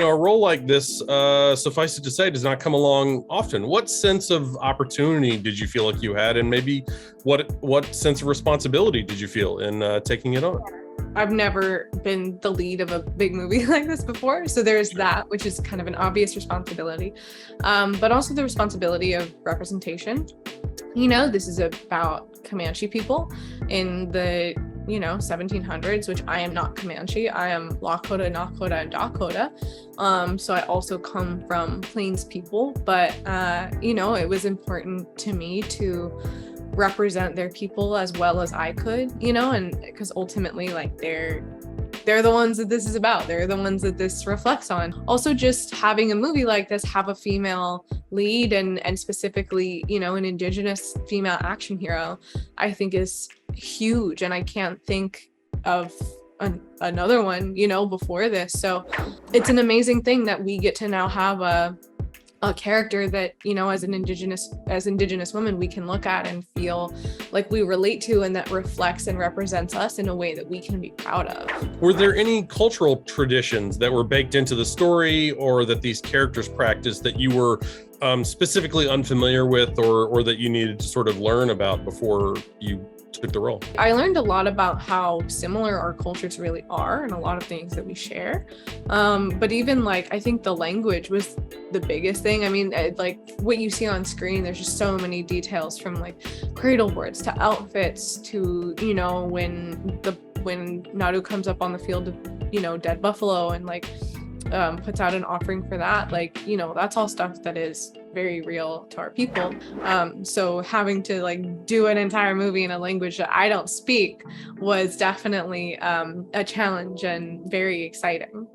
a role like this, suffice it to say, does not come along often. What sense of opportunity did you feel like you had, and maybe what sense of responsibility did you feel in taking it on? I've never been the lead of a big movie like this before. So there's that, which is kind of an obvious responsibility, but also the responsibility of representation. This is about Comanche people in the 1700s, which I am not Comanche. I am Lakota, Nakota, and Dakota. So I also come from Plains people, but it was important to me to represent their people as well as I could, and because ultimately, like, they're the ones that this is about. They're the ones that this reflects on. Also, just having a movie like this have a female lead and specifically, an Indigenous female action hero, I think is huge. And I can't think of another one, before this. So it's an amazing thing that we get to now have a character that, as Indigenous women, we can look at and feel like we relate to, and that reflects and represents us in a way that we can be proud of. Were there any cultural traditions that were baked into the story, or that these characters practiced, that you were specifically unfamiliar with, or that you needed to sort of learn about before you took the role? I learned a lot about how similar our cultures really are and a lot of things that we share. But even I think the language was the biggest thing. I mean, what you see on screen, there's just so many details, from cradle boards to outfits to, when Nadu comes up on the field of, dead buffalo and puts out an offering for that, that's all stuff that is very real to our people. So having to do an entire movie in a language that I don't speak was definitely a challenge and very exciting.